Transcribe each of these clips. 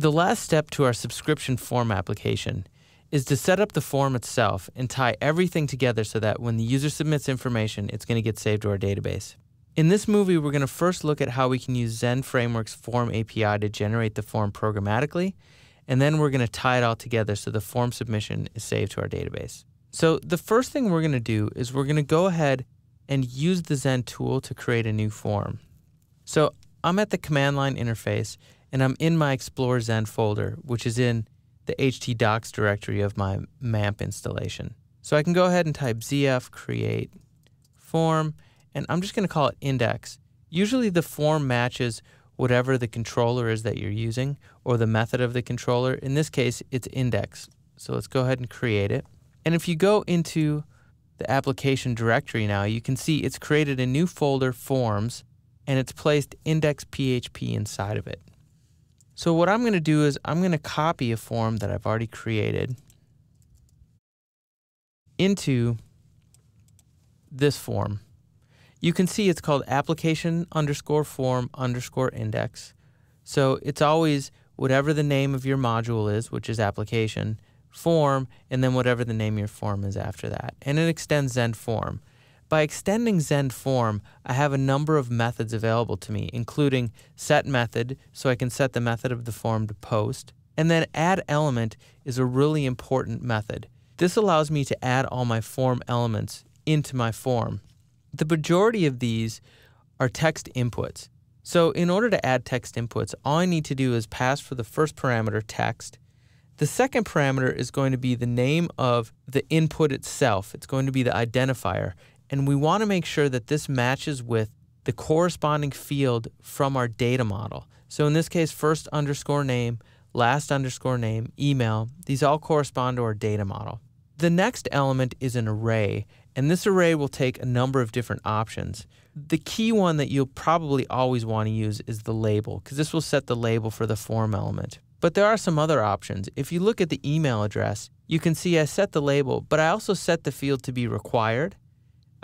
The last step to our subscription form application is to set up the form itself and tie everything together so that when the user submits information, it's going to get saved to our database. In this movie, we're going to first look at how we can use Zend Framework's Form API to generate the form programmatically, and then we're going to tie it all together so the form submission is saved to our database. So the first thing we're going to do is we're going to go ahead and use the Zend tool to create a new form. So I'm at the command line interface, and I'm in my Explore Zend folder, which is in the htdocs directory of my MAMP installation. So I can go ahead and type zf create form, and I'm just going to call it index. Usually the form matches whatever the controller is that you're using or the method of the controller. In this case, it's index. So let's go ahead and create it. And if you go into the application directory now, you can see it's created a new folder, forms, and it's placed index.php inside of it. So what I'm going to do is I'm going to copy a form that I've already created into this form. You can see it's called application_form_index. So it's always whatever the name of your module is, which is application, form, and then whatever the name of your form is after that. And it extends Zend form. By extending Zend form, I have a number of methods available to me, including set method, so I can set the method of the form to post. And then add element is a really important method. This allows me to add all my form elements into my form. The majority of these are text inputs. So in order to add text inputs, all I need to do is pass for the first parameter text. The second parameter is going to be the name of the input itself. It's going to be the identifier. And we want to make sure that this matches with the corresponding field from our data model. So in this case, first_name, last_name, email, these all correspond to our data model. The next element is an array, and this array will take a number of different options. The key one that you'll probably always want to use is the label, because this will set the label for the form element. But there are some other options. If you look at the email address, you can see I set the label, but I also set the field to be required.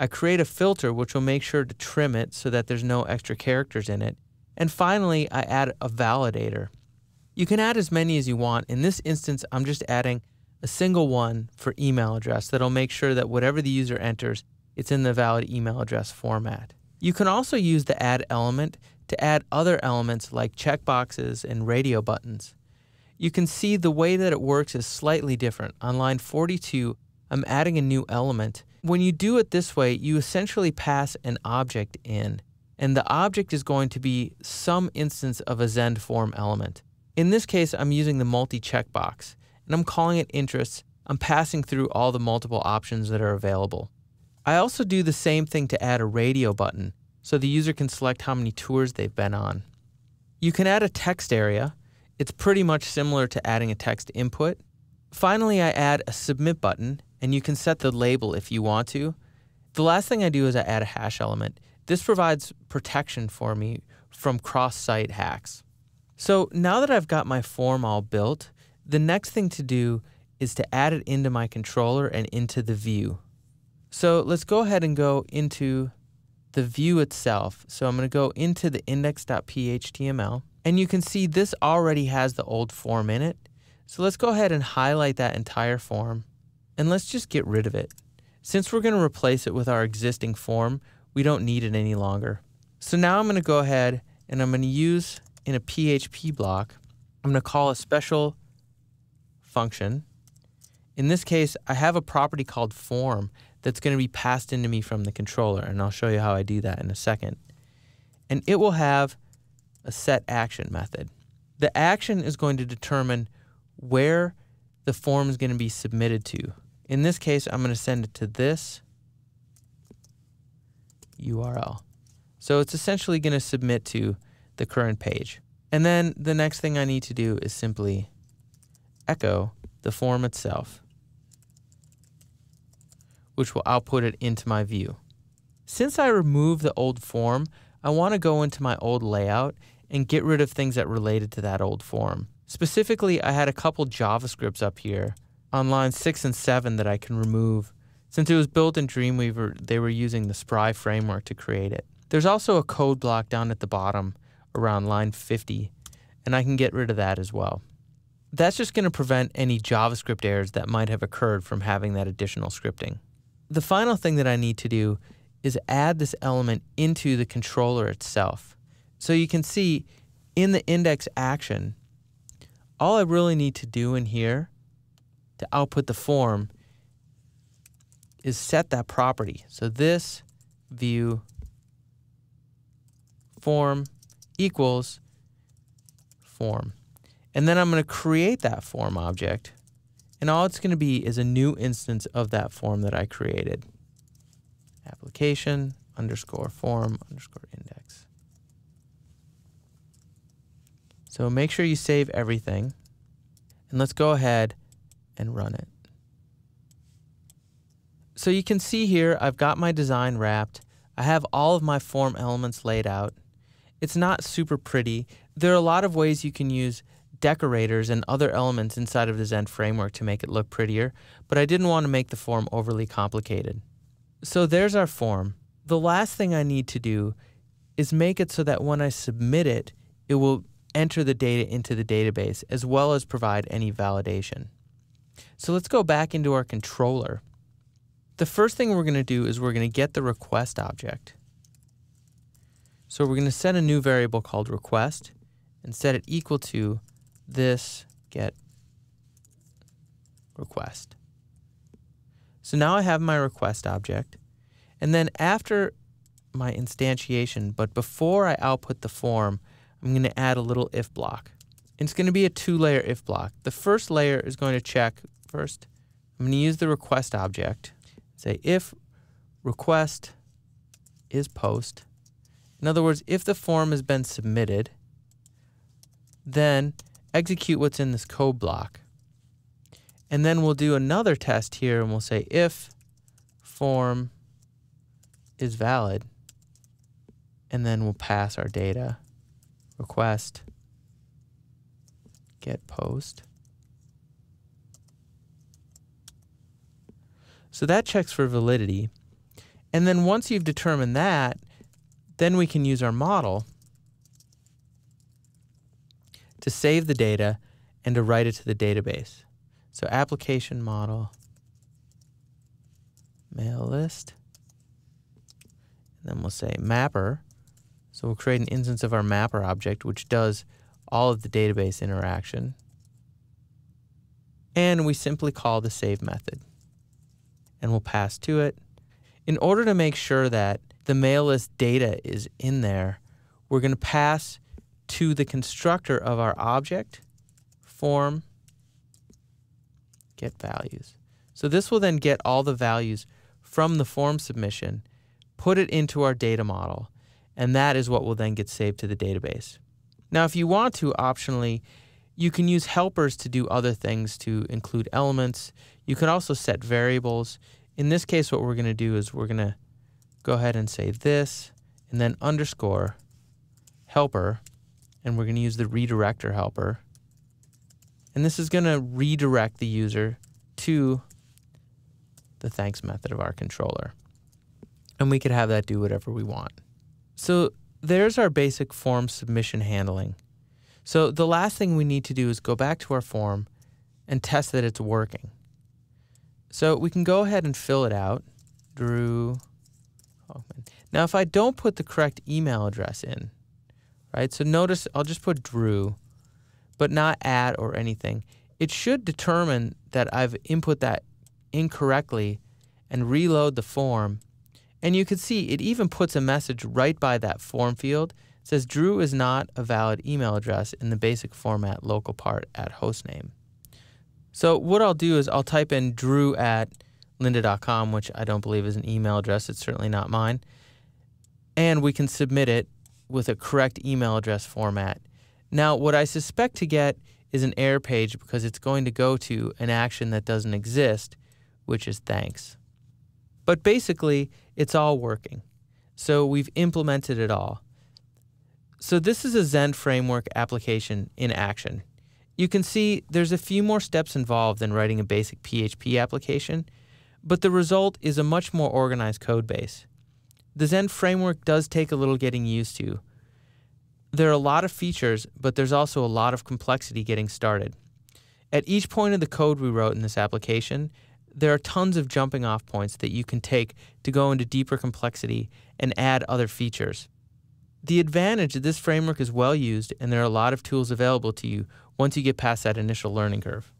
I create a filter which will make sure to trim it so that there's no extra characters in it. And finally, I add a validator. You can add as many as you want. In this instance, I'm just adding a single one for email address that'll make sure that whatever the user enters, it's in the valid email address format. You can also use the add element to add other elements like checkboxes and radio buttons. You can see the way that it works is slightly different. On line 42, I'm adding a new element. When you do it this way, you essentially pass an object in, and the object is going to be some instance of a Zend form element. In this case, I'm using the multi-checkbox, and I'm calling it interests. I'm passing through all the multiple options that are available. I also do the same thing to add a radio button, so the user can select how many tours they've been on. You can add a text area. It's pretty much similar to adding a text input. Finally, I add a submit button, and you can set the label if you want to. The last thing I do is I add a hash element. This provides protection for me from cross-site hacks. So now that I've got my form all built, the next thing to do is to add it into my controller and into the view. So let's go ahead and go into the view itself. So I'm going to go into the index.php, and you can see this already has the old form in it. So let's go ahead and highlight that entire form, and let's just get rid of it. Since we're going to replace it with our existing form, we don't need it any longer. So now I'm going to go ahead and I'm going to use in a PHP block, I'm going to call a special function. In this case, I have a property called form that's going to be passed into me from the controller, and I'll show you how I do that in a second. And it will have a set action method. The action is going to determine where the form is going to be submitted to. In this case, I'm going to send it to this URL. So it's essentially going to submit to the current page. And then the next thing I need to do is simply echo the form itself, which will output it into my view. Since I removed the old form, I want to go into my old layout and get rid of things that related to that old form. Specifically, I had a couple JavaScripts up here on lines 6 and 7 that I can remove. Since it was built in Dreamweaver, they were using the Spry framework to create it. There's also a code block down at the bottom around line 50, and I can get rid of that as well. That's just going to prevent any JavaScript errors that might have occurred from having that additional scripting. The final thing that I need to do is add this element into the controller itself. So you can see in the index action, all I really need to do in here to output the form is set that property. So this view form equals form. And then I'm going to create that form object. And all it's going to be is a new instance of that form that I created. Application underscore form underscore index. So make sure you save everything. And let's go ahead and run it. So you can see here, I've got my design wrapped. I have all of my form elements laid out. It's not super pretty. There are a lot of ways you can use decorators and other elements inside of the Zend framework to make it look prettier, but I didn't want to make the form overly complicated. So there's our form. The last thing I need to do is make it so that when I submit it, it will enter the data into the database as well as provide any validation. So let's go back into our controller. The first thing we're going to do is we're going to get the request object. So we're going to set a new variable called request and set it equal to this get request. So now I have my request object. And then after my instantiation, but before I output the form, I'm going to add a little if block. And it's going to be a two-layer if block. The first layer is going to check first. I'm going to use the request object. Say if request is post. In other words, if the form has been submitted, then execute what's in this code block. And then we'll do another test here and we'll say if form is valid, and then we'll pass our data request get post. So that checks for validity. And then once you've determined that, then we can use our model to save the data and to write it to the database. So application model mail list. And then we'll say mapper. So we'll create an instance of our mapper object, which does all of the database interaction. And we simply call the save method. And we'll pass to it. In order to make sure that the mail list data is in there, we're going to pass to the constructor of our object form get values. So this will then get all the values from the form submission, put it into our data model, and that is what will then get saved to the database. Now, if you want to, optionally, you can use helpers to do other things, to include elements. You can also set variables. In this case, what we're going to do is we're going to go ahead and say this, and then underscore helper, and we're going to use the redirector helper. And this is going to redirect the user to the thanks method of our controller. And we could have that do whatever we want. So there's our basic form submission handling. So the last thing we need to do is go back to our form and test that it's working. So we can go ahead and fill it out. Drew Hoffman. Now if I don't put the correct email address in, right? So notice I'll just put Drew, but not @ or anything. It should determine that I've input that incorrectly and reload the form. And you can see it even puts a message right by that form field. It says Drew is not a valid email address in the basic format local part at hostname. So what I'll do is I'll type in drew@lynda.com, which I don't believe is an email address. It's certainly not mine. And we can submit it with a correct email address format. Now, what I suspect to get is an error page because it's going to go to an action that doesn't exist, which is thanks. But basically, it's all working. So we've implemented it all. So this is a Zend Framework application in action. You can see there's a few more steps involved than writing a basic PHP application, but the result is a much more organized code base. The Zend Framework does take a little getting used to. There are a lot of features, but there's also a lot of complexity getting started. At each point of the code we wrote in this application, there are tons of jumping off points that you can take to go into deeper complexity and add other features. The advantage is this framework is well used and there are a lot of tools available to you once you get past that initial learning curve.